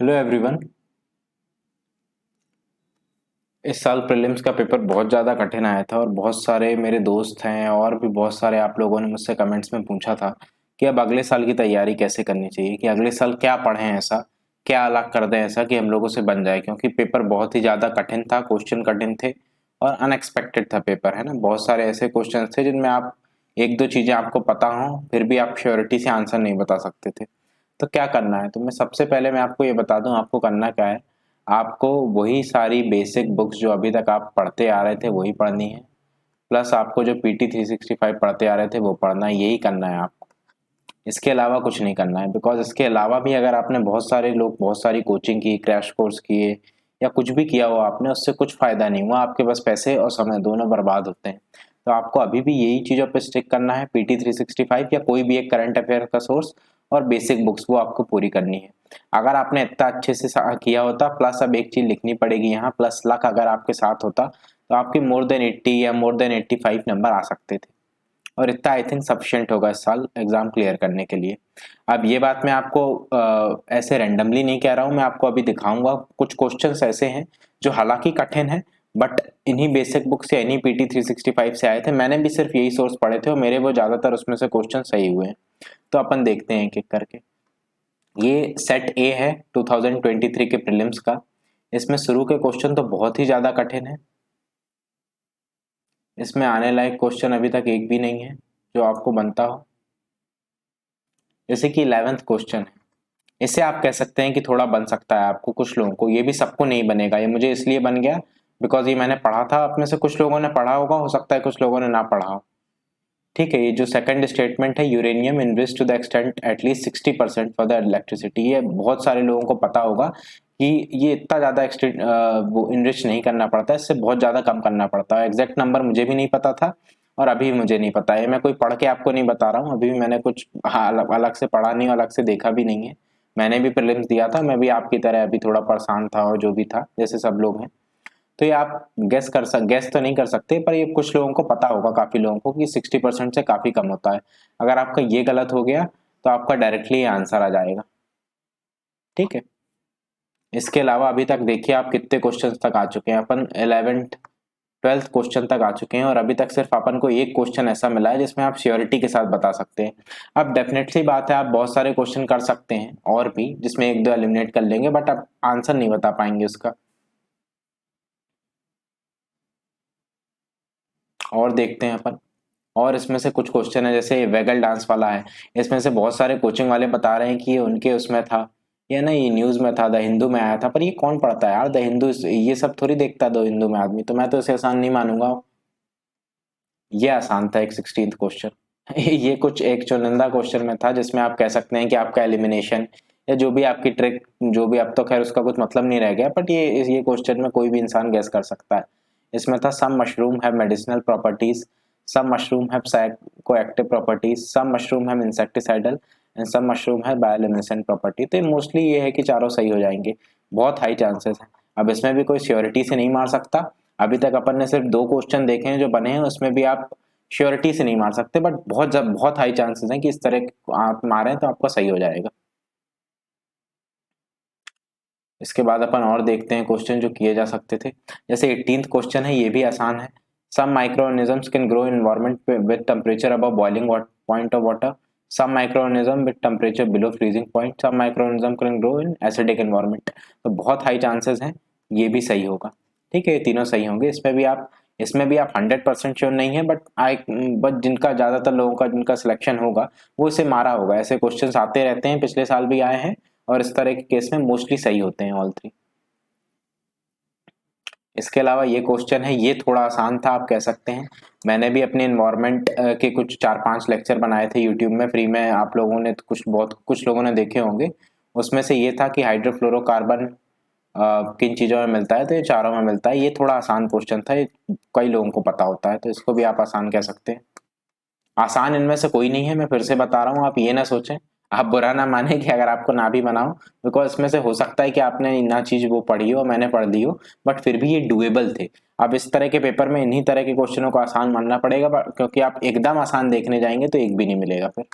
Hello everyone. इस साल prelims का पेपर बहुत ज़्यादा कठिन आया था और बहुत सारे मेरे दोस्त हैं और भी बहुत सारे आप लोगों ने मुझसे कमेंट्स में पूछा था कि अब अगले साल की तैयारी कैसे करनी चाहिए, कि अगले साल क्या पढ़ें, ऐसा क्या अलग कर दें ऐसा कि हम लोगों से बन जाए, क्योंकि पेपर बहुत ही ज़्यादा कठिन था, क्वेश्चन कठिन थे और अनएक्सपेक्टेड था पेपर, है ना। बहुत सारे ऐसे क्वेश्चन थे जिनमें आप एक दो चीज़ें आपको पता हों फिर भी आप श्योरिटी से आंसर नहीं बता सकते थे। तो क्या करना है, तो मैं सबसे पहले मैं आपको ये बता दूं आपको करना क्या है। आपको वही सारी बेसिक बुक्स जो अभी तक आप पढ़ते आ रहे थे वही पढ़नी है, प्लस आपको जो पीटी 365 पढ़ते आ रहे थे वो पढ़ना है, यही करना है आपको। इसके अलावा कुछ नहीं करना है, बिकॉज इसके अलावा भी अगर आपने बहुत सारे लोग बहुत सारी कोचिंग की, क्रैश कोर्स किए या कुछ भी किया हो आपने, उससे कुछ फायदा नहीं हुआ, आपके पास पैसे और समय दोनों बर्बाद होते हैं। तो आपको अभी भी यही चीज़ों पर स्टिक करना है, पीटी 365 या कोई भी एक करंट अफेयर का सोर्स और बेसिक बुक्स वो आपको पूरी करनी है। अगर आपने इतना अच्छे से किया होता, प्लस अब एक चीज़ लिखनी पड़ेगी यहाँ, प्लस लक अगर आपके साथ होता तो आपके मोर देन 80 या मोर देन 85 नंबर आ सकते थे, और इतना आई थिंक सफिशिएंट होगा इस साल एग्जाम क्लियर करने के लिए। अब ये बात मैं आपको ऐसे रैंडमली नहीं कह रहा हूँ, मैं आपको अभी दिखाऊंगा कुछ क्वेश्चंस ऐसे हैं जो हालांकि कठिन है, बट इन्हीं बेसिक बुक से, इन्हीं पीटी 365 से आए थे। मैंने भी सिर्फ यही सोर्स पढ़े थे और मेरे वो ज़्यादातर उसमें से क्वेश्चन सही हुए हैं। तो अपन देखते हैं एक एक करके। ये सेट ए है 2023 के प्रीलिम्स का। इसमें शुरू के क्वेश्चन तो बहुत ही ज़्यादा कठिन है, इसमें आने लायक क्वेश्चन अभी तक एक भी नहीं है जो आपको बनता हो। जैसे कि 11th क्वेश्चन है, इसे आप कह सकते हैं कि थोड़ा बन सकता है आपको, कुछ लोगों को, ये भी सबको नहीं बनेगा। ये मुझे इसलिए बन गया बिकॉज ये मैंने पढ़ा था, आप में से कुछ लोगों ने पढ़ा होगा, हो सकता है कुछ लोगों ने ना पढ़ा हो। ठीक है, ये जो सेकंड स्टेटमेंट है, uranium enriched to the extent at least 60% for the electricity, ये बहुत सारे लोगों को पता होगा कि ये इतना ज़्यादा वो इनरिच नहीं करना पड़ता है, इससे बहुत ज़्यादा कम करना पड़ता है। एग्जैक्ट नंबर मुझे भी नहीं पता था और अभी मुझे नहीं पता है, मैं कोई पढ़ के आपको नहीं बता रहा हूँ, अभी भी मैंने कुछ अलग से पढ़ा नहीं, अलग से देखा भी नहीं है। मैंने भी प्रीलिम्स दिया था, मैं भी आपकी तरह अभी थोड़ा परेशान था और जो भी था, जैसे सब लोग हैं। तो ये आप गैस तो नहीं कर सकते, पर ये कुछ लोगों को पता होगा, काफी लोगों को, कि 60% से काफी कम होता है। अगर आपका ये गलत हो गया तो आपका डायरेक्टली आंसर आ जाएगा। ठीक है, इसके अलावा अभी तक देखिए आप कितने क्वेश्चन तक आ चुके हैं। अपन 11th 12th क्वेश्चन तक आ चुके हैं और अभी तक सिर्फ अपन को एक क्वेश्चन ऐसा मिला है जिसमें आप श्योरिटी के साथ बता सकते हैं। अब डेफिनेटली बात है, आप बहुत सारे क्वेश्चन कर सकते हैं और भी, जिसमें एक दो एलिमिनेट कर लेंगे, बट आप आंसर नहीं बता पाएंगे उसका। और देखते हैं अपन, और इसमें से कुछ क्वेश्चन है, जैसे वेगल डांस वाला है। इसमें से बहुत सारे कोचिंग वाले बता रहे हैं कि ये उनके उसमें था, ये ना ये न्यूज में था, द हिंदू में आया था, पर ये कौन पढ़ता है यार, द हिंदू ये सब थोड़ी देखता है द हिंदू में आदमी, तो मैं तो इसे आसान नहीं मानूंगा। ये आसान था एक 16th क्वेश्चन। ये कुछ एक चुनिंदा क्वेश्चन में था जिसमें आप कह सकते हैं कि आपका एलिमिनेशन या जो भी आपकी ट्रिक, जो भी, अब तो खैर उसका कुछ मतलब नहीं रह गया, बट ये क्वेश्चन में कोई भी इंसान गैस कर सकता है। इसमें था some mushroom have medicinal properties, some mushroom have psychoactive properties, some mushroom have insecticidal and some mushroom have bioluminescent property. तो मोस्टली ये है कि चारों सही हो जाएंगे, बहुत हाई चांसेस है। अब इसमें भी कोई श्योरिटी से नहीं मार सकता, अभी तक अपन ने सिर्फ दो क्वेश्चन देखे हैं जो बने हैं, उसमें भी आप श्योरिटी से नहीं मार सकते, बट बहुत हाई चांसेस हैं कि इस तरह आप मारें तो आपका सही हो जाएगा। इसके बाद अपन और देखते हैं क्वेश्चन जो किए जा सकते थे। जैसे 18th क्वेश्चन है, ये भी आसान है। Some microorganisms can grow in environment with temperature above boiling point of water, some microorganism with temperature below freezing point, some microorganism can grow in acidic environment. तो बहुत हाई चांसेस हैं, ये भी सही होगा। ठीक है, ये तीनों सही होंगे। इसमें भी आप 100% श्योर नहीं है, बट जिनका ज्यादातर लोगों का जिनका सिलेक्शन होगा वो इसे मारा होगा। ऐसे क्वेश्चंस आते रहते हैं, पिछले साल भी आए हैं और इस तरह के केस में मोस्टली सही होते हैं ऑल थ्री। इसके अलावा ये क्वेश्चन है, ये थोड़ा आसान था आप कह सकते हैं। मैंने भी अपने इन्वायरमेंट के कुछ 4-5 लेक्चर बनाए थे यूट्यूब में फ्री में, आप लोगों ने कुछ लोगों ने देखे होंगे। उसमें से ये था कि हाइड्रोफ्लोरोकार्बन किन चीज़ों में मिलता है, तो ये चारों में मिलता है। ये थोड़ा आसान क्वेश्चन था, ये कई लोगों को पता होता है, तो इसको भी आप आसान कह सकते हैं। आसान इनमें से कोई नहीं है, मैं फिर से बता रहा हूँ, आप ये ना सोचें, आप बुरा ना माने कि अगर आपको ना भी बनाओ, बिकॉज इसमें से हो सकता है कि आपने ना चीज वो पढ़ी हो, मैंने पढ़ ली हो, बट फिर भी ये डुएबल थे। अब इस तरह के पेपर में इन्हीं तरह के क्वेश्चनों को आसान मानना पड़ेगा, क्योंकि आप एकदम आसान देखने जाएंगे तो एक भी नहीं मिलेगा फिर।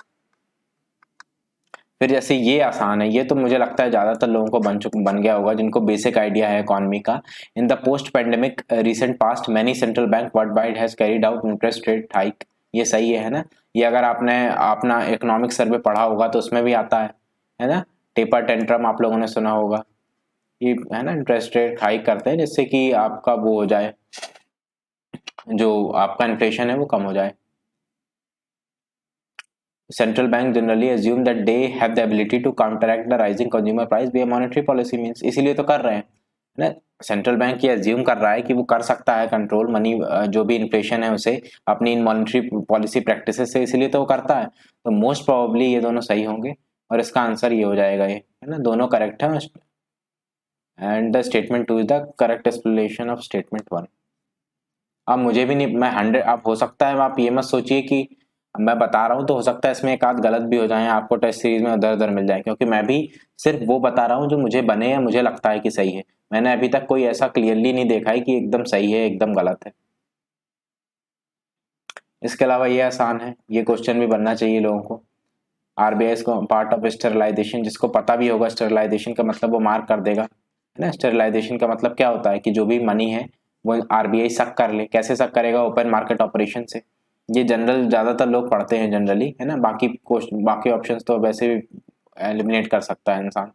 फिर जैसे ये आसान है, ये तो मुझे लगता है ज्यादातर लोगों को बन गया होगा जिनको बेसिक आइडिया है इकोनॉमी का। In the post pandemic recent past many central bank world wide has carried out interest rate hike. ये सही है ना? ये अगर आपने अपना इकोनॉमिक सर्वे पढ़ा होगा तो उसमें भी आता है ना? टेपर टेंट्रम आप लोगों ने सुना होगा, ये है ना, इंटरेस्ट रेट हाइक करते हैं जिससे कि आपका वो हो जाए, जो आपका इन्फ्लेशन है वो कम हो जाए। Central bank generally assume that they have the ability to counteract the rising consumer price via monetary policy means, इसीलिए तो कर रहे हैं ना। सेंट्रल बैंक ये अज्यूम कर रहा है कि वो कर सकता है कंट्रोल मनी, जो भी इन्फ्लेशन है उसे अपनी इन मॉनेटरी पॉलिसी प्रैक्टिसेस से, इसीलिए तो वो करता है। तो मोस्ट प्रोबेबली ये दोनों सही होंगे और इसका आंसर ये हो जाएगा, ये है ना, दोनों करेक्ट है। And the statement 2 is the correct explanation of statement 1। अब मुझे भी नहीं, मैं 100, आप हो सकता है आप ये मत सोचिए कि मैं बता रहा हूँ तो हो सकता है इसमें एक आध गलत भी हो जाए, आपको टेस्ट सीरीज में उधर उधर मिल जाए, क्योंकि मैं भी सिर्फ वो बता रहा हूँ जो मुझे बने या मुझे लगता है कि सही है। मैंने अभी तक कोई ऐसा क्लियरली नहीं देखा है कि एकदम सही है एकदम गलत है। इसके अलावा ये आसान है, ये क्वेश्चन भी बनना चाहिए लोगों को। आरबीआई को पार्ट ऑफ स्टेरिलाइजेशन, जिसको पता भी होगा स्टेरिलाइजेशन का मतलब वो मार्क कर देगा, है ना। स्टेरिलाइजेशन का मतलब क्या होता है कि जो भी मनी है वो आरबीआई सक कर ले। कैसे सक करेगा? ओपन मार्केट ऑपरेशन से। ये जनरल ज्यादातर लोग पढ़ते हैं जनरली, है ना। बाकी ऑप्शंस तो वैसे भी एलिमिनेट कर सकता है इंसान,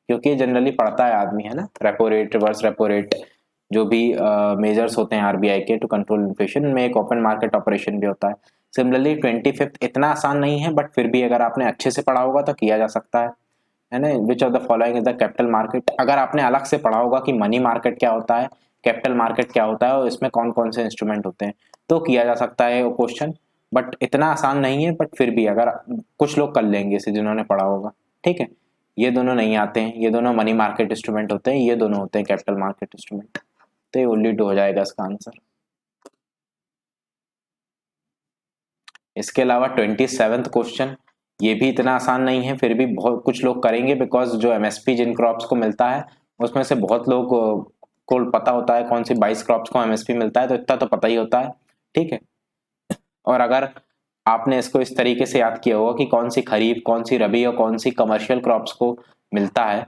क्योंकि जनरली पढ़ता है आदमी, है ना। Repo rate, reverse repo rate, जो भी मेजर्स होते हैं आरबीआई के टू कंट्रोल इन्फ्लेशन में, एक ओपन मार्केट ऑपरेशन भी होता है। सिमिलरली 25th इतना आसान नहीं है, बट फिर भी अगर आपने अच्छे से पढ़ा होगा तो किया जा सकता है ना। विच of the following is the capital market. अगर आपने अलग से पढ़ा होगा कि मनी मार्केट क्या होता है, कैपिटल मार्केट क्या होता है और इसमें कौन कौन से इंस्ट्रूमेंट होते हैं, तो किया जा सकता है वो क्वेश्चन। बट इतना आसान नहीं है, बट फिर भी अगर कुछ लोग कर लेंगे इसे जिन्होंने पढ़ा होगा, ठीक है। ये दोनों नहीं आते हैं, ये दोनों मनी मार्केट इंस्ट्रूमेंट होते हैं, ये दोनों होते हैं कैपिटल मार्केट इंस्ट्रूमेंट। तो ये ओनली 2 हो जाएगा इसका आंसर। इसके अलावा 27th क्वेश्चन, ये भी इतना आसान नहीं है, फिर भी बहुत कुछ लोग करेंगे, बिकॉज जो एमएसपी जिन क्रॉप्स को मिलता है उसमें से बहुत लोग को पता होता है कौन सी 22 क्रॉप्स को एमएसपी मिलता है, तो इतना तो पता ही होता है, ठीक है। और अगर आपने इसको इस तरीके से याद किया होगा कि कौन सी खरीफ, कौन सी रबी और कौन सी कमर्शियल क्रॉप्स को मिलता है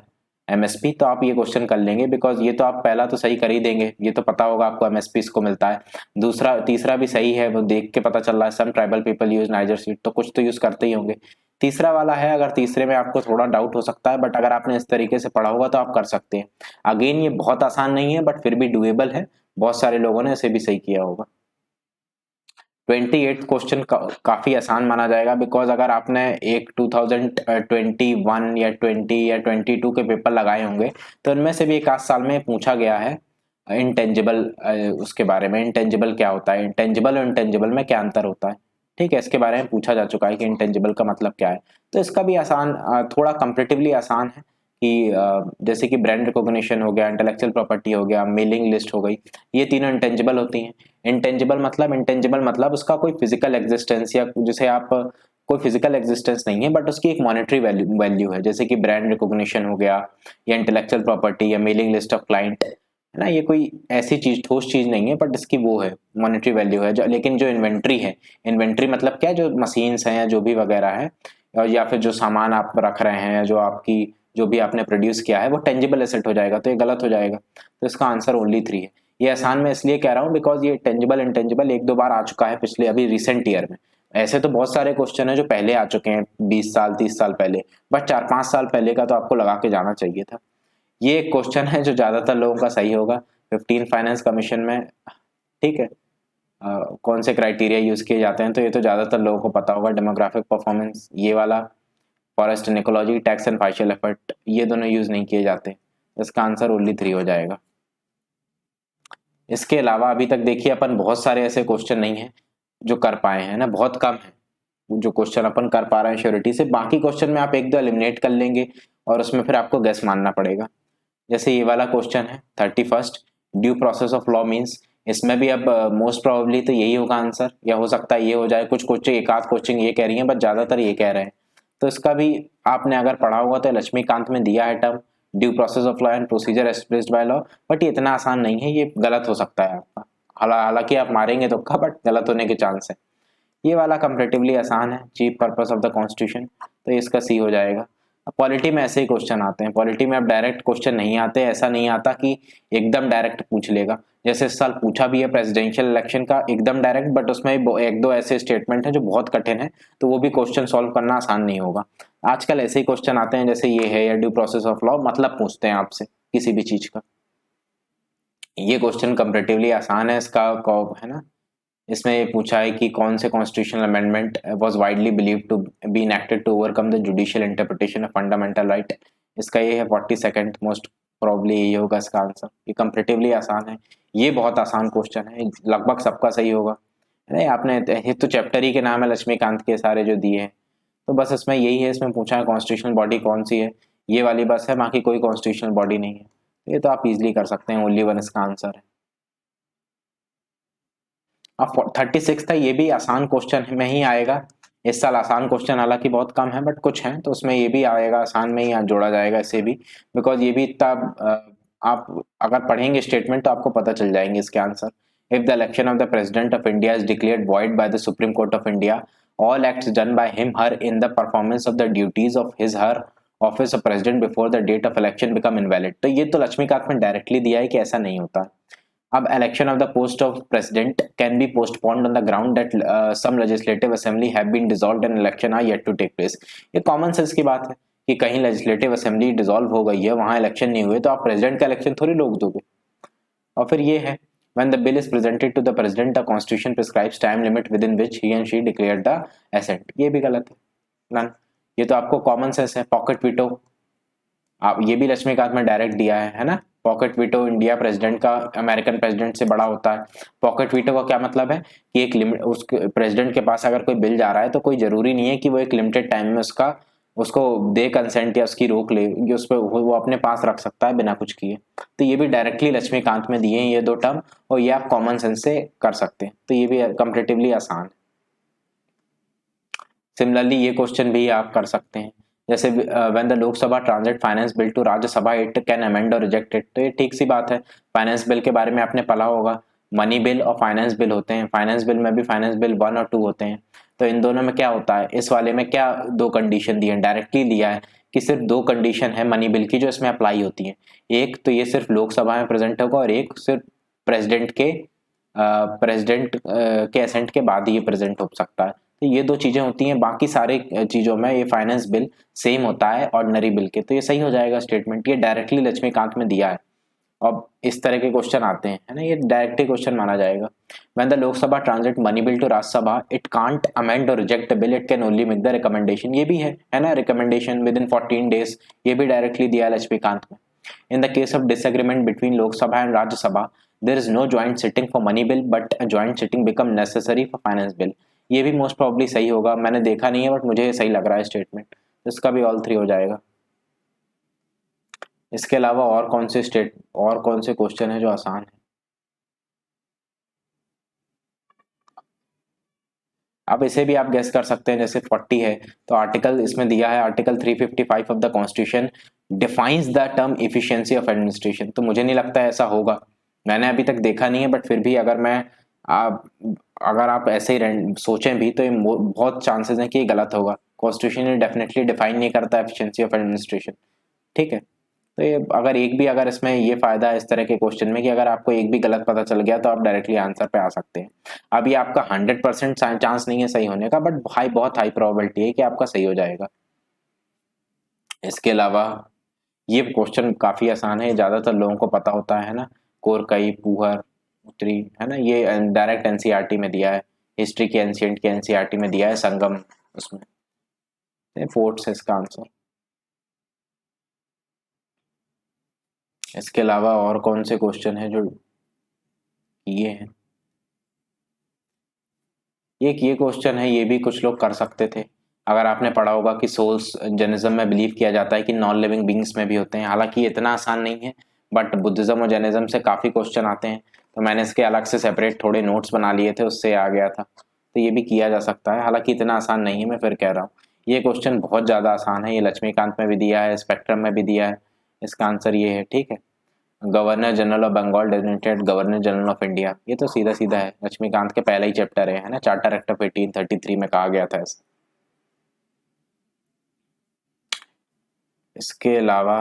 एमएसपी, तो आप ये क्वेश्चन कर लेंगे, बिकॉज ये तो आप पहला तो सही कर ही देंगे, ये तो पता होगा आपको एमएसपी इसको मिलता है। दूसरा तीसरा भी सही है, वो देख के पता चल रहा है, some tribal people use niger seed, तो कुछ तो यूज करते ही होंगे। तीसरा वाला है, अगर तीसरे में आपको थोड़ा डाउट हो सकता है, बट अगर आपने इस तरीके से पढ़ा होगा तो आप कर सकते हैं। अगेन ये बहुत आसान नहीं है, बट फिर भी डुएबल है, बहुत सारे लोगों ने इसे भी सही किया होगा। 28th क्वेश्चन काफी आसान माना जाएगा, बिकॉज अगर आपने एक 2021 या 20 या 22 के पेपर लगाए होंगे तो उनमें से भी एक आध साल में पूछा गया है इंटेंजिबल, उसके बारे में। इंटेंजिबल क्या होता है, इंटेंजिबल और इंटेंजिबल में क्या अंतर होता है, ठीक है, इसके बारे में पूछा जा चुका है कि इंटेंजिबल का मतलब क्या है। तो इसका भी आसान, थोड़ा कंपेरेटिवली आसान है कि जैसे कि ब्रांड रिकॉग्निशन हो गया, इंटेलेक्चुअल प्रॉपर्टी हो गया, मेलिंग लिस्ट हो गई, ये तीनों इंटेंजिबल होती हैं। इंटेंजिबल मतलब उसका कोई फिजिकल एग्जिस्टेंस, या जिसे आप कोई फिजिकल एग्जिस्टेंस नहीं है, बट उसकी एक मॉनेटरी वैल्यू है, जैसे कि ब्रांड रिकॉग्निशन हो गया या इंटेलेक्चुअल प्रॉपर्टी या मेलिंग लिस्ट ऑफ क्लाइंट, है ना। ये कोई ऐसी चीज, ठोस चीज नहीं है, बट इसकी वो है, मॉनेटरी वैल्यू है। लेकिन जो इन्वेंट्री है, इन्वेंट्री मतलब क्या, जो मशीन्स हैं या जो भी वगैरह है, या फिर जो सामान आप रख रहे हैं, जो आपकी जो भी आपने प्रोड्यूस किया है, वो टेंजिबल एसेट हो जाएगा, तो ये गलत हो जाएगा। तो इसका आंसर ओनली 3 है। ये आसान मैं इसलिए कह रहा हूँ बिकॉज ये टेंजिबल इंटेंजिबल एक दो बार आ चुका है पिछले, अभी रिसेंट ईयर में। ऐसे तो बहुत सारे क्वेश्चन है जो पहले आ चुके हैं, 20 साल 30 साल पहले, बट 4-5 साल पहले का तो आपको लगा के जाना चाहिए था। ये एक क्वेश्चन है जो ज्यादातर लोगों का सही होगा 15 फाइनेंस कमीशन में, ठीक है। कौन से क्राइटेरिया यूज किए जाते हैं, तो ये तो ज्यादातर लोगों को पता होगा, डेमोग्राफिक परफॉर्मेंस ये वाला, forest and ecology, tax and fiscal effort, ये दोनों यूज नहीं किए जाते। इसका आंसर ओनली 3 हो जाएगा। इसके अलावा अभी तक देखिए अपन बहुत सारे ऐसे क्वेश्चन नहीं है जो कर पाए हैं ना, बहुत कम है जो क्वेश्चन अपन कर पा रहे हैं श्योरिटी से। बाकी क्वेश्चन में आप एक दो एलिमिनेट कर लेंगे और उसमें फिर आपको गेस मानना पड़ेगा। जैसे ये वाला क्वेश्चन है 31st, due process of law means, इसमें भी अब मोस्ट प्रोबेबली तो यही होगा आंसर, या हो सकता है ये हो जाए, कुछ कोचिंग एक आध कोचिंग ये कह रही है, बट ज्यादातर ये कह रहे हैं। तो इसका भी आपने अगर पढ़ा होगा तो लक्ष्मीकांत में दिया है term, due process of law and procedure established by law, but ये इतना आसान नहीं है, ये गलत हो सकता है आपका। हालांकि आप मारेंगे तो बट गलत होने के चांस है। ये वाला कंपेरेटिवली आसान है, chief purpose of the constitution, तो इसका सी हो जाएगा। पॉलिटी में ऐसे ही क्वेश्चन आते हैं, पॉलिटी में अब डायरेक्ट क्वेश्चन नहीं आते, ऐसा नहीं आता कि एकदम डायरेक्ट पूछ लेगा। जैसे इस साल पूछा भी है प्रेसिडेंशियल इलेक्शन का एकदम डायरेक्ट, बट उसमें एक दो ऐसे स्टेटमेंट है जो बहुत कठिन है, तो वो भी क्वेश्चन सॉल्व करना आसान नहीं होगा। आजकल ऐसे ही क्वेश्चन आते हैं जैसे ये है, या ड्यू प्रोसेस ऑफ लॉ, मतलब पूछते हैं आपसे किसी भी चीज का। ये क्वेश्चन कंपैरेटिवली आसान है इसका, है ना। इसमें ये पूछा है कि कौन से constitutional amendment was widely believed to be enacted to overcome the judicial interpretation of fundamental right. इसका ये है 42 मोस्ट प्रॉब्ली यही होगा इसका आंसर। ये कंपैरेटिवली आसान है, ये बहुत आसान क्वेश्चन है, लगभग सबका सही होगा। नहीं आपने ये तो चैप्टर ही के नाम है लक्ष्मीकांत के सारे जो दिए हैं, तो बस इसमें यही है। इसमें पूछा है कॉन्स्टिट्यूशनल बॉडी कौन सी है, ये वाली बस है, बाकी कोई कॉन्स्टिट्यूशनल बॉडी नहीं है। ये तो आप इजीली कर सकते हैं, ओनली वन इसका आंसर है। अब 36 था, ये भी आसान क्वेश्चन में ही आएगा। इस साल आसान क्वेश्चन हालांकि बहुत कम है, बट कुछ हैं तो उसमें ये भी आएगा, आसान में ही जोड़ा जाएगा इसे भी, बिकॉज ये भी इतना आप अगर पढ़ेंगे स्टेटमेंट तो आपको पता चल जाएंगे इसके answer. If the election of the president of India is declared void by the supreme court of India, all acts done by him her in the performance of the duties of his her office of president before the date of election become invalid. तो ये तो लक्ष्मीकांत में directly दिया है कि ऐसा नहीं होता। अब election of the post of president can be postponed on the ground that some legislative assembly have been dissolved and election are yet to take place। ये कॉमन सेंस की बात है कि कहीं लेजिस्लेटिव असेंबली डिसॉल्व हो गई है, वहां इलेक्शन नहीं हुए, तो आप प्रेसिडेंट का इलेक्शन थोड़ी रोक दोगे। और फिर ये है when the bill is presented to the president the constitution prescribes time limit within which he and she declared the assent। ये भी गलत है नन। ये तो आपको कॉमन सेंस है। पॉकेट वीटो आप ये भी लक्ष्मीकांत में डायरेक्ट दिया है ना। पॉकेट वीटो इंडिया प्रेसिडेंट का अमेरिकन प्रेसिडेंट से बड़ा होता है। पॉकेट वीटो का क्या मतलब है कि एक लिमिट, उस प्रेसिडेंट के पास अगर कोई बिल जा रहा है तो कोई जरूरी नहीं है कि वो एक लिमिटेड टाइम में उसको दे कंसेंट या उसकी रोक ले, उस पर वो अपने पास रख सकता है बिना कुछ किए। तो ये भी डायरेक्टली लक्ष्मीकांत में दिए हैं ये दो टर्म, और ये आप कॉमन सेंस से कर सकते हैं, तो ये भी कंपेरेटिवली आसान है। सिमिलरली ये क्वेश्चन भी आप कर सकते हैं, जैसे when the Lok Sabha transit finance bill to Rajya Sabha it can amend और रिजेक्ट इट। तो ये ठीक सी बात है। फाइनेंस बिल के बारे में आपने पढ़ा होगा, मनी बिल और फाइनेंस बिल होते हैं। फाइनेंस बिल में भी फाइनेंस बिल 1 और 2 होते हैं। तो इन दोनों में क्या होता है, इस वाले में क्या दो कंडीशन दी है, डायरेक्टली दिया है कि सिर्फ दो कंडीशन है मनी बिल की जो इसमें अप्लाई होती है। एक तो ये सिर्फ लोकसभा में प्रेजेंट होगा, और एक सिर्फ प्रेसिडेंट के असेंट के बाद ही ये प्रेजेंट हो सकता है। तो ये दो चीजें होती हैं, बाकी सारे चीजों में ये फाइनेंस बिल सेम होता है ऑर्डिनरी बिल के। तो ये सही हो जाएगा स्टेटमेंट, ये डायरेक्टली लक्ष्मीकांत में दिया है। अब इस तरह के क्वेश्चन आते हैं, है ना, ये डायरेक्टली क्वेश्चन माना जाएगा। When the Lok Sabha transit money bill to Rajya Sabha it can't amend और reject bill, it can only make the recommendation. ये भी है ना, रिकमेंडेशन विद इन 14 डेज, ये भी डायरेक्टली दिया है लक्ष्मीकांत में। In the case of disagreement between Lok Sabha and Rajya Sabha, there is no joint sitting for money bill, but a joint sitting become necessary for finance bill। ये भी most probably सही होगा, मैंने देखा नहीं है बट मुझे सही लग रहा है स्टेटमेंट, तो इसका भी ऑल 3 हो जाएगा। इसके अलावा और कौन से क्वेश्चन है जो आसान है। अब इसे भी आप गेस कर सकते हैं, जैसे 40 है तो आर्टिकल इसमें दिया है, article 355 of the constitution defines the term efficiency of administration. तो मुझे नहीं लगता है ऐसा होगा, मैंने अभी तक देखा नहीं है, बट फिर भी आप अगर आप ऐसे ही सोचें भी तो ये बहुत चांसेस हैं कि ये गलत होगा। कॉन्स्टिट्यूशन डेफिनेटली डिफाइन नहीं करता एफिशिएंसी ऑफ एडमिनिस्ट्रेशन, ठीक है। तो ये अगर इसमें ये फायदा है इस तरह के क्वेश्चन में कि अगर आपको एक भी गलत पता चल गया तो आप डायरेक्टली आंसर पे आ सकते हैं। अब ये आपका 100% चांस नहीं है सही होने का, बट बहुत हाई प्रोबेबिलिटी है कि आपका सही हो जाएगा। इसके अलावा ये क्वेश्चन काफी आसान है, ज्यादातर लोगों को पता होता है ना, कोरकई पुहर उत्तरी, है ना, ये डायरेक्ट एनसीईआरटी में दिया है। हिस्ट्री के एंशिएंट के एनसीईआरटी में दिया है, संगम उसमें फोर्ट्स है इसका आंसर। इसके अलावा और कौन से क्वेश्चन है जो ये हैं, ये क्वेश्चन है, ये भी कुछ लोग कर सकते थे। अगर आपने पढ़ा होगा कि सोल्स जैनिज्म में बिलीव किया जाता है कि नॉन लिविंग बींग्स में भी होते हैं, हालांकि ये इतना आसान नहीं है, बट बुद्धिज्म और जैनिज्म से काफी क्वेश्चन आते हैं, तो मैंने इसके अलग से सेपरेट थोड़े नोट्स बना लिए थे, उससे आ गया था। तो ये भी किया जा सकता है, हालांकि इतना आसान नहीं है, मैं फिर कह रहा हूँ ये क्वेश्चन बहुत ज्यादा आसान है। ये लक्ष्मीकांत में भी दिया है, स्पेक्ट्रम में भी दिया है, इसका आंसर ये है, ठीक है। Governor general of Bengal designated governor general of India, ये तो सीधा सीधा है, लक्ष्मीकांत के पहला ही चैप्टर है ना, चार्टर एक्ट ऑफ 1833 में कहा गया था ऐसा। इसके अलावा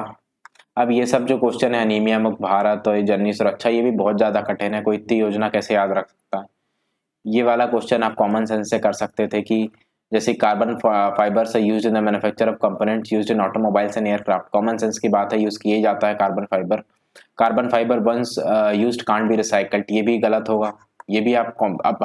अब ये सब जो क्वेश्चन है, अनीमिया मुक्त भारत और जननी सुरक्षा, ये भी बहुत ज़्यादा कठिन है, कोई इतनी योजना कैसे याद रख सकता है। ये वाला क्वेश्चन आप कॉमन सेंस से कर सकते थे कि जैसे कार्बन फाइबर से use in the manufacture of components used in automobiles and aircraft, common sense की बात है, यूज किया जाता है carbon fibre. Carbon fibre once used can't be recycled, ये भी गलत होगा। ये भी आप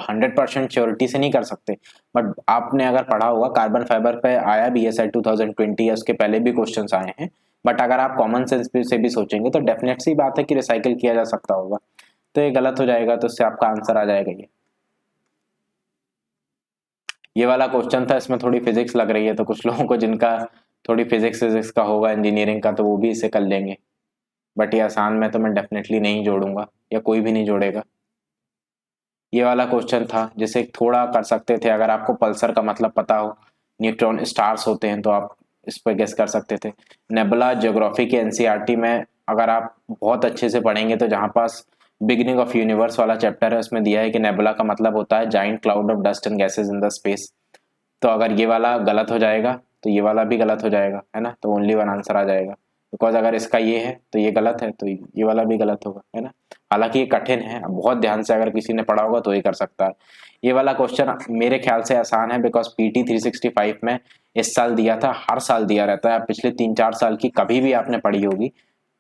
100% श्योरिटी से नहीं कर सकते, बट आपने अगर पढ़ा होगा कार्बन फाइबर पे आया भी है, 2020 या उसके पहले भी क्वेश्चंस आए हैं। बट अगर आप कॉमन सेंस से भी सोचेंगे तो डेफिनेट सी बात है कि रिसाइकिल किया जा सकता होगा, तो ये गलत हो जाएगा, तो इससे आपका आंसर आ जाएगा ये वाला क्वेश्चन था, इसमें थोड़ी फिजिक्स लग रही है, तो कुछ लोगों को जिनका थोड़ी फिजिक्स का होगा इंजीनियरिंग का, तो वो भी इसे कर लेंगे, बट ये आसान में तो मैं डेफिनेटली नहीं जोड़ूंगा, या कोई भी नहीं जोड़ेगा। ये वाला क्वेश्चन था जिसे थोड़ा कर सकते थे, अगर आपको पल्सर का मतलब पता हो, न्यूट्रॉन स्टार्स होते हैं, तो आप इस पर गेस कर सकते थे। नेबुला ज्योग्राफी के एनसीईआरटी में अगर आप बहुत अच्छे से पढ़ेंगे तो जहाँ पास बिगिनिंग ऑफ यूनिवर्स वाला चैप्टर है, उसमें दिया है कि नेबुला का मतलब होता है giant cloud of dust and gases in the space. तो अगर ये वाला गलत हो जाएगा तो ये वाला भी गलत हो जाएगा, है ना, तो ओनली वन आंसर आ जाएगा, बिकॉज अगर इसका ये है तो ये गलत है, तो ये वाला भी गलत होगा, है ना। हालांकि ये कठिन है, बहुत ध्यान से अगर किसी ने पढ़ा होगा तो ही कर सकता है। ये वाला क्वेश्चन मेरे ख्याल से आसान है, बिकॉज पीटी 365 में इस साल दिया था, हर साल दिया रहता है, पिछले 3-4 साल की कभी भी आपने पढ़ी होगी,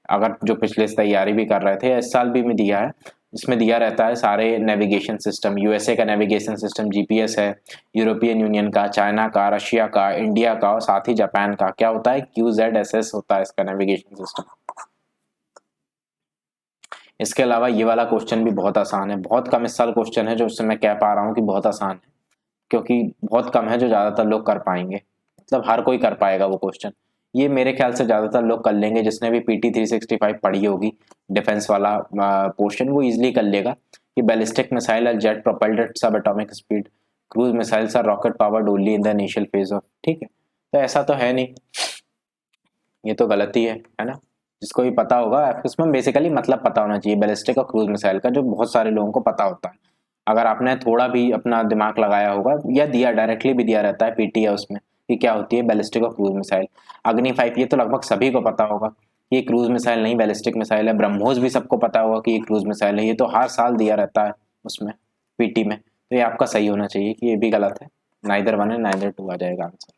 अगर जो पिछले से तैयारी भी कर रहे थे, इस साल भी में दिया है। इसमें दिया रहता है सारे नेविगेशन सिस्टम, यूएसए का नेविगेशन सिस्टम जीपीएस है, यूरोपियन यूनियन का, चाइना का, रशिया का, इंडिया का और साथ ही जापान का क्या होता है, QZSS होता है इसका नेविगेशन सिस्टम। इसके अलावा ये वाला क्वेश्चन भी बहुत आसान है, बहुत कम इस साल क्वेश्चन है जो उससे मैं कह पा रहा हूँ कि बहुत आसान है, क्योंकि बहुत कम है जो ज्यादातर लोग कर पाएंगे, मतलब हर कोई कर पाएगा वो क्वेश्चन। ये मेरे ख्याल से ज्यादातर लोग कर लेंगे, जिसने भी पीटी 365 पढ़ी होगी डिफेंस वाला पोर्शन, वो इजिली कर लेगा कि ballistic missile are jet propelled at sub atomic speed, cruise missiles are rocket powered only in the initial phase of, ठीक है, तो ऐसा तो है नहीं, ये तो गलत ही है ना। जिसको भी पता होगा, इसमें बेसिकली मतलब पता होना चाहिए बैलिस्टिक और क्रूज मिसाइल का, जो बहुत सारे लोगों को पता होता है। अगर आपने थोड़ा भी अपना दिमाग लगाया होगा, या दिया डायरेक्टली भी दिया रहता है पीटी या उसमें कि क्या होती है बैलिस्टिक और क्रूज मिसाइल। अग्नि 5 ये तो लगभग सभी को पता होगा कि ये क्रूज मिसाइल नहीं बैलिस्टिक मिसाइल है। ब्रह्मोस भी सबको पता होगा कि ये क्रूज मिसाइल है, ये तो हर साल दिया रहता है उसमें पीटी में, तो ये आपका सही होना चाहिए कि ये भी गलत है, नाइदर वन है नाइदर टू आ जाएगा आंसर।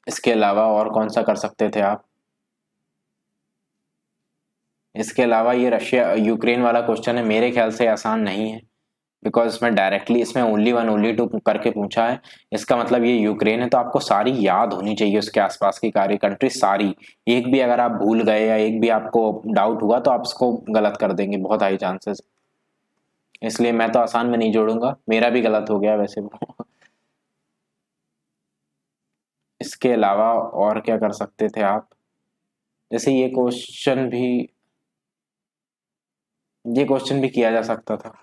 इसके अलावा और कौन सा कर सकते थे आप। इसके अलावा ये रशिया यूक्रेन वाला क्वेश्चन है, मेरे ख्याल से आसान नहीं है, बिकॉज इसमें डायरेक्टली इसमें ओनली वन ओनली टू करके पूछा है। इसका मतलब ये यूक्रेन है, तो आपको सारी याद होनी चाहिए उसके आसपास की कार्य कंट्री सारी, एक भी अगर आप भूल गए या एक भी आपको डाउट हुआ तो आप इसको गलत कर देंगे, बहुत हाई चांसेस, इसलिए मैं तो आसान में नहीं जोड़ूंगा, मेरा भी गलत हो गया वैसे वो। इसके अलावा और क्या कर सकते थे आप, जैसे ये क्वेश्चन भी किया जा सकता था,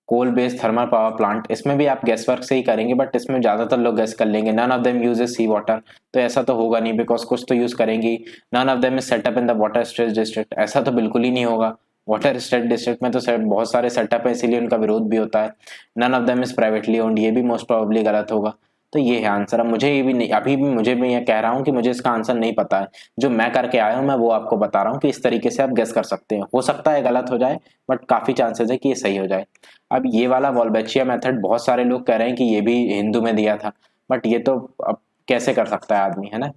coal based thermal power plant, इसमें भी आप गैस वर्क से ही करेंगे, बट इसमें ज्यादातर लोग गैस कर लेंगे, none of them uses sea water, तो ऐसा तो होगा नहीं, बिकॉज कुछ तो यूज करेंगी। None of them is set up in the water stretch district, ऐसा तो बिल्कुल ही नहीं होगा, वाटर स्ट्रेच डिस्ट्रिक्ट में तो बहुत सारे सेटअप है, इसीलिए उनका विरोध भी होता है। None of them is privately owned, ये भी मोस्ट प्रोबेबली गलत होगा, तो ये है आंसर। अब मुझे ये भी नहीं, अभी भी मुझे भी ये कह रहा हूँ कि मुझे इसका आंसर नहीं पता है, जो मैं करके आया हूँ मैं वो आपको बता रहा हूँ कि इस तरीके से आप गेस कर सकते हैं, हो सकता है गलत हो जाए, बट काफी चांसेस है कि ये सही हो जाए। अब ये वाला वॉल्बेचिया मेथड बहुत सारे लोग कह रहे हैं कि ये भी हिंदू में दिया था, बट ये तो अब कैसे कर सकता है आदमी, है ना,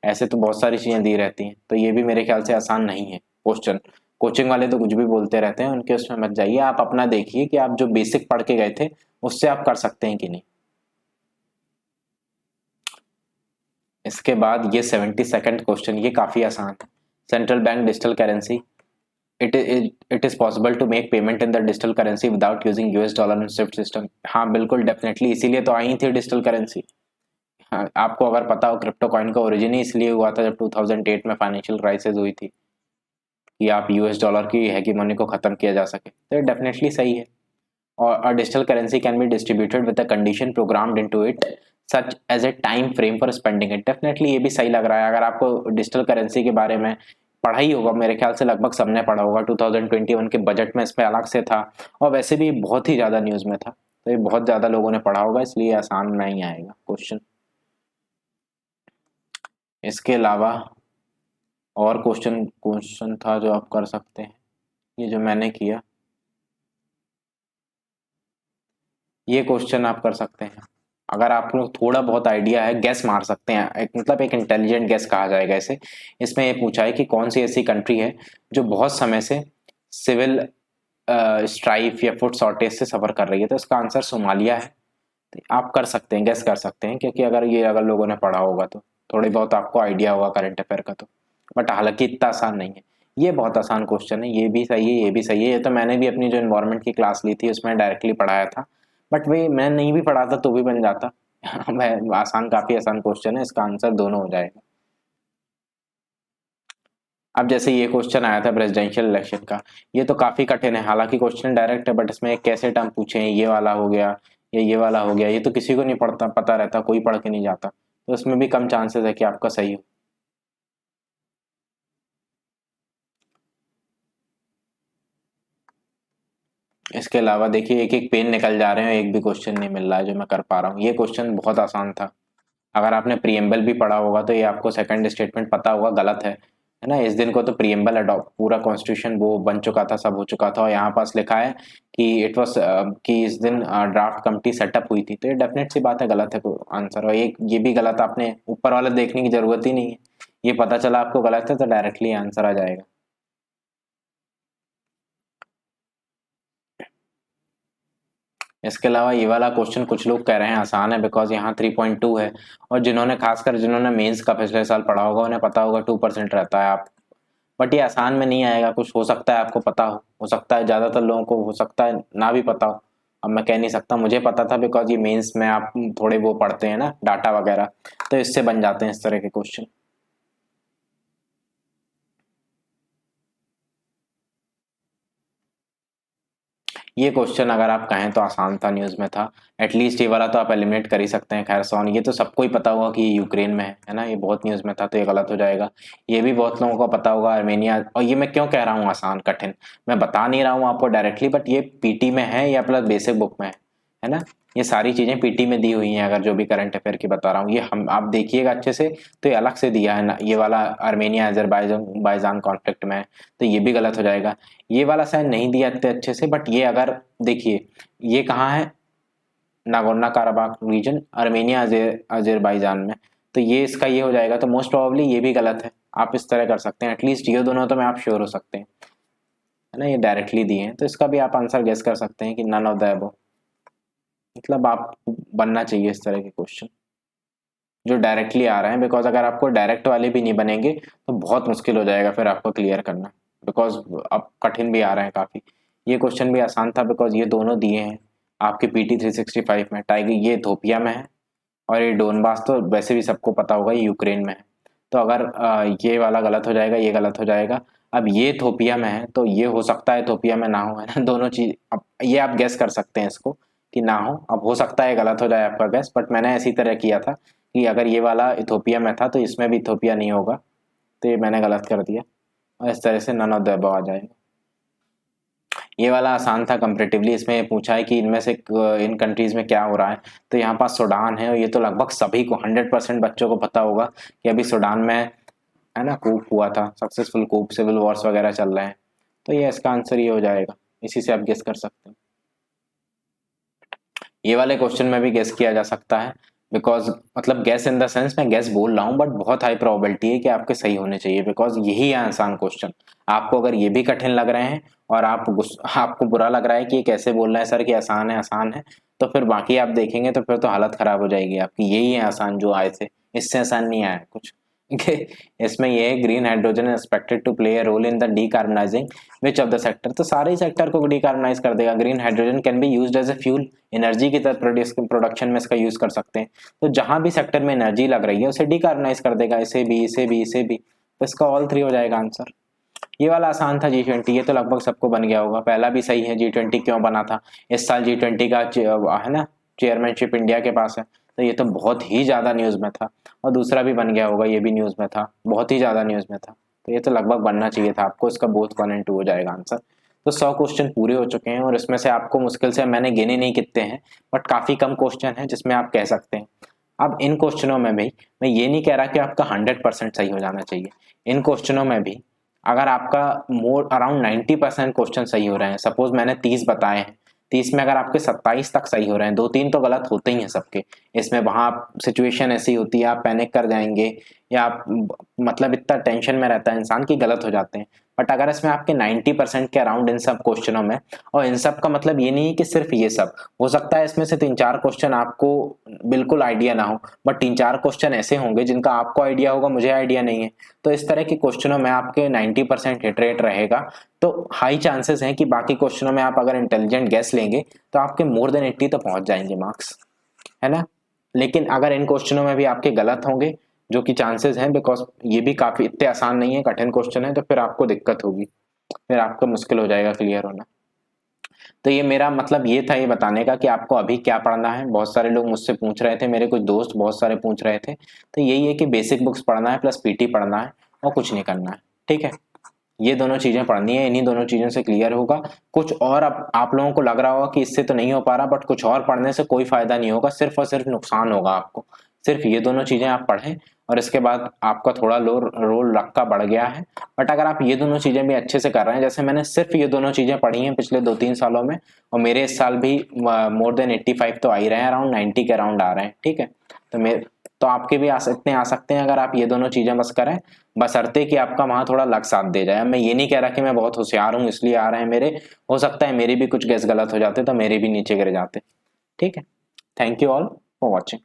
ऐसे तो बहुत सारी चीजें दी रहती हैं, तो ये भी मेरे ख्याल से आसान नहीं है क्वेश्चन। कोचिंग वाले तो कुछ भी बोलते रहते हैं, उनके उसमें मत जाइए, आप अपना देखिए कि आप जो बेसिक पढ़ के गए थे उससे आप कर सकते हैं कि नहीं। इसके बाद ये 72nd क्वेश्चन, ये काफी आसान है। Central bank digital currency, it is possible to make payment in the digital currency without using US dollar and SWIFT system, हाँ बिल्कुल डेफिनेटली, इसीलिए तो आई थी डिजिटल करेंसी। हाँ, आपको अगर पता हो क्रिप्टो कॉइन का ओरिजिन ही इसलिए हुआ था जब 2008 में फाइनेंशियल क्राइसिस हुई थी, कि आप US डॉलर की हेगेमोनी को खत्म किया जा सके, तो ये डेफिनेटली सही है। और digital currency can be distributed with a condition programmed into it such as a time frame for spending it, definitely ये भी सही लग रहा है। अगर आपको डिजिटल करेंसी के बारे में पढ़ा ही होगा, मेरे ख्याल से लगभग सबने पढ़ा होगा, 2021 के बजट में इसमें अलग से था, और वैसे भी बहुत ही ज़्यादा न्यूज़ में था, तो ये बहुत ज़्यादा लोगों ने पढ़ा होगा, इसलिए आसान नहीं आएगा क्वेश्चन। इसके अलावा और क्वेश्चन था जो आप कर सकते हैं, ये जो मैंने किया, ये क्वेश्चन आप कर सकते हैं। अगर आप लोग थोड़ा बहुत आइडिया है, गैस मार सकते हैं, एक मतलब एक इंटेलिजेंट गैस कहा जाएगा इसे। इसमें ये पूछा है कि कौन सी ऐसी कंट्री है जो बहुत समय से सिविल स्ट्राइफ या फूड शॉर्टेज से सफर कर रही है, तो इसका आंसर सोमालिया है। तो आप कर सकते हैं, गैस कर सकते हैं, क्योंकि अगर लोगों ने पढ़ा होगा तो थोड़ी बहुत आपको आइडिया होगा करंट अफेयर का तो। बट हालांकि इतना आसान नहीं है, ये बहुत आसान क्वेश्चन है, ये भी सही है, ये भी सही है। ये तो मैंने भी अपनी जो इन्वायरमेंट की क्लास ली थी उसमें डायरेक्टली पढ़ाया था, बट वही मैं नहीं भी पढ़ा था तो भी बन जाता। मैं आसान, काफी आसान क्वेश्चन है, इसका आंसर दोनों हो जाएगा। अब जैसे ये क्वेश्चन आया था प्रेसिडेंशियल इलेक्शन का, ये तो काफी कठिन है, हालांकि क्वेश्चन डायरेक्ट है, बट इसमें कैसे टर्म पूछे हैं, ये वाला हो गया या ये वाला हो गया, ये तो किसी को नहीं पता रहता, कोई पढ़ के नहीं जाता, तो इसमें भी कम चांसेस है कि आपका सही हो। इसके अलावा देखिए, एक एक पेन निकल जा रहे हैं, एक भी क्वेश्चन नहीं मिल रहा है जो मैं कर पा रहा हूँ। ये क्वेश्चन बहुत आसान था, अगर आपने प्रियम्बल भी पढ़ा होगा तो ये आपको सेकंड स्टेटमेंट पता होगा, गलत है ना। इस दिन को तो प्रियम्बल अडॉप्ट, पूरा कॉन्स्टिट्यूशन वो बन चुका था, सब हो चुका था, और यहाँ पास लिखा है कि इट वाज कि इस दिन ड्राफ्ट कमिटी सेटअप हुई थी, तो ये डेफिनेट सी बात है, गलत है आंसर। और एक ये भी गलत, आपने ऊपर वाला देखने की जरूरत ही नहीं है, ये पता चला आपको गलत है तो डायरेक्टली आंसर आ जाएगा। इसके अलावा ये वाला क्वेश्चन कुछ लोग कह रहे हैं आसान है, बिकॉज यहाँ 3.2 है, और जिन्होंने खासकर जिन्होंने मेंस का पिछले साल पढ़ा होगा उन्हें पता होगा 2% रहता है। आप, बट ये आसान में नहीं आएगा, कुछ हो सकता है आपको पता हो सकता है ज्यादातर लोगों को हो सकता है ना भी पता हो। अब मैं कह नहीं सकता, मुझे पता था बिकॉज ये मेंस में आप थोड़े वो पढ़ते हैं ना डाटा वगैरह, तो इससे बन जाते हैं इस तरह के क्वेश्चन। ये क्वेश्चन अगर आप कहें तो आसान था, न्यूज में था, एटलीस्ट ये वाला तो आप एलिमिनेट कर ही सकते हैं। खैर सॉन, ये तो सबको ही पता होगा कि ये यूक्रेन में है ना, ये बहुत न्यूज में था तो ये गलत हो जाएगा। ये भी बहुत लोगों को पता होगा, आर्मेनिया। और ये मैं क्यों कह रहा हूँ आसान कठिन, मैं बता नहीं रहा हूँ आपको डायरेक्टली, बट ये पीटी में है या प्लस बेसिक बुक में है ना। ये सारी चीजें पीटी में दी हुई हैं, अगर जो भी करंट अफेयर की बता रहा हूँ ये हम आप देखिएगा अच्छे से, तो ये अलग से दिया है ना, ये वाला आर्मेनिया अजरबैजान कॉन्फ्लिक्ट में है, तो ये भी गलत हो जाएगा। ये वाला शायद नहीं दिया इतने अच्छे से, बट ये अगर देखिए, ये कहाँ है, Nagorno Karabakh reason, Armenia Azerbaijan में, तो ये इसका ये हो जाएगा, तो मोस्ट प्रोबेबली ये भी गलत है। आप इस तरह कर सकते हैं, एटलीस्ट ये दोनों तो मैं आप श्योर हो सकते हैं, है ना, ये डायरेक्टली दिए हैं, तो इसका भी आप आंसर गेस कर सकते हैं कि नन ऑफ द अबव। मतलब आप बनना चाहिए इस तरह के क्वेश्चन जो डायरेक्टली आ रहे हैं, बिकॉज अगर आपको डायरेक्ट वाले भी नहीं बनेंगे तो बहुत मुश्किल हो जाएगा फिर आपको क्लियर करना, बिकॉज अब कठिन भी आ रहे हैं काफी। ये क्वेश्चन भी आसान था बिकॉज ये दोनों दिए हैं आपके पीटी 365 में। टाइगर ये इथोपिया में है, और ये डोनबास तो वैसे भी सबको पता होगा ये यूक्रेन में है। तो अगर ये वाला गलत हो जाएगा, ये गलत हो जाएगा। अब ये इथोपिया में है तो ये हो सकता है इथोपिया में ना हो, है ना, दोनों चीज। अब ये आप गैस कर सकते हैं इसको कि ना हो, अब हो सकता है गलत हो जाए आपका गैस, बट मैंने इसी तरह किया था कि अगर ये वाला इथोपिया में था तो इसमें भी इथोपिया नहीं होगा, तो ये मैंने गलत कर दिया, और इस तरह से नन ऑफ द अबव आ जाएगा। ये वाला आसान था कंपेरेटिवली, इसमें ये पूछा है कि इनमें से इन कंट्रीज में क्या हो रहा है, तो यहाँ पास सूडान है, और ये तो लगभग सभी को 100% बच्चों को पता होगा कि अभी सूडान में है ना कूप हुआ था, सक्सेसफुल कूप, सिविल वॉर्स वगैरह चल रहे हैं, तो ये इसका आंसर ये हो जाएगा, इसी से आप गेस कर सकते हैं। ये वाले क्वेश्चन में भी गेस किया जा सकता है, बिकॉज मतलब गैस इन द सेंस मैं गैस बोल रहा हूँ, बट बहुत हाई प्रोबेबिलिटी है कि आपके सही होने चाहिए, बिकॉज यही है आसान क्वेश्चन। आपको अगर ये भी कठिन लग रहे हैं और आपको बुरा लग रहा है कि ये कैसे बोल रहे हैं सर कि आसान है आसान है, तो फिर बाकी आप देखेंगे तो फिर तो हालत खराब हो जाएगी आपकी। यही है आसान जो आए थे, इससे आसान नहीं आया कुछ। इसमें ये है, green hydrogen expected to play a role in the decarbonizing which of the sector, तो सारे ही सेक्टर को डीकार्बनाइज कर देगा। Green hydrogen can be used as a fuel, energy की तरह प्रोडक्शन में इसका यूज कर सकते हैं, तो जहां भी सेक्टर में एनर्जी लग रही है उसे डीकार्बनाइज कर देगा, इसे भी इसे भी इसे भी, तो इसका ऑल थ्री हो जाएगा आंसर। ये वाला आसान था G20, ये तो लगभग सबको बन गया होगा। पहला भी सही है, G20 क्यों बना था, इस साल G20 का है ना चेयरमैनशिप इंडिया के पास है, तो ये तो बहुत ही ज्यादा न्यूज में था। और दूसरा भी बन गया होगा, ये भी न्यूज में था, बहुत ही ज्यादा न्यूज में था, तो ये तो लगभग बनना चाहिए था आपको, इसका बोथ 1 और 2 हो जाएगा आंसर। तो 100 क्वेश्चन पूरे हो चुके हैं, और इसमें से आपको मुश्किल से, मैंने गिने नहीं कितने हैं, बट काफी कम क्वेश्चन है जिसमें आप कह सकते हैं अब इन क्वेश्चनों में भी मैं ये नहीं कह रहा कि आपका 100% सही हो जाना चाहिए। इन क्वेश्चनों में भी अगर आपका मोर अराउंड 90% क्वेश्चन सही हो रहे हैं, सपोज मैंने 30 बताए हैं, 30 में अगर आपके 27 तक सही हो रहे हैं, 2-3 तो गलत होते ही हैं सबके, इसमें वहां सिचुएशन ऐसी होती है आप पैनिक कर जाएंगे या आप मतलब इतना टेंशन में रहता है इंसान की गलत हो जाते हैं। बट अगर इसमें आपके 90% के अराउंड इन सब क्वेश्चनों में, और इन सब का मतलब ये नहीं है कि सिर्फ ये सब, हो सकता है इसमें से 3-4 क्वेश्चन आपको बिल्कुल आइडिया ना हो, बट 3-4 क्वेश्चन ऐसे होंगे जिनका आपको आइडिया होगा, मुझे आइडिया नहीं है। तो इस तरह के क्वेश्चनों में आपके 90% हिट रेट रहेगा, तो हाई चांसेस हैं कि बाकी क्वेश्चनों में आप अगर इंटेलिजेंट गेस लेंगे तो आपके मोर देन 80 तो पहुंच जाएंगे मार्क्स, है ना। लेकिन अगर इन क्वेश्चनों में भी आपके गलत होंगे, जो कि चांसेस हैं, बिकॉज ये भी काफी इतने आसान नहीं है, कठिन क्वेश्चन है, तो फिर आपको दिक्कत होगी, फिर आपको मुश्किल हो जाएगा क्लियर होना। तो ये मेरा मतलब ये था ये बताने का कि आपको अभी क्या पढ़ना है। बहुत सारे लोग मुझसे पूछ रहे थे, मेरे कुछ दोस्त बहुत सारे पूछ रहे थे, तो यही है कि बेसिक बुक्स पढ़ना है प्लस पीटी पढ़ना है और कुछ नहीं करना है, ठीक है। ये दोनों चीजें पढ़नी है, इन्हीं दोनों चीजों से क्लियर होगा। कुछ और अब आप लोगों को लग रहा होगा कि इससे तो नहीं हो पा रहा, बट कुछ और पढ़ने से कोई फायदा नहीं होगा, सिर्फ और सिर्फ नुकसान होगा आपको। सिर्फ ये दोनों चीजें आप पढ़ें और इसके बाद आपका थोड़ा रोल रक्का बढ़ गया है। बट अगर आप ये दोनों चीजें भी अच्छे से कर रहे हैं, जैसे मैंने सिर्फ ये दोनों चीजें पढ़ी हैं पिछले 2-3 सालों में, और मेरे इस साल भी मोर देन 85 तो आ ही रहे हैं, अराउंड 90 के अराउंड आ रहे हैं, ठीक है। तो आपके भी इतने आ सकते हैं अगर आप ये दोनों चीजें बस करें, बशर्ते कि आपका वहां थोड़ा लक साथ दे जाए। मैं ये नहीं कह रहा कि मैं बहुत होशियार हूं इसलिए आ रहे हैं मेरे, हो सकता है मेरे भी कुछ गेस गलत हो जाते तो मेरे भी नीचे गिर जाते, ठीक है। Thank you all for watching.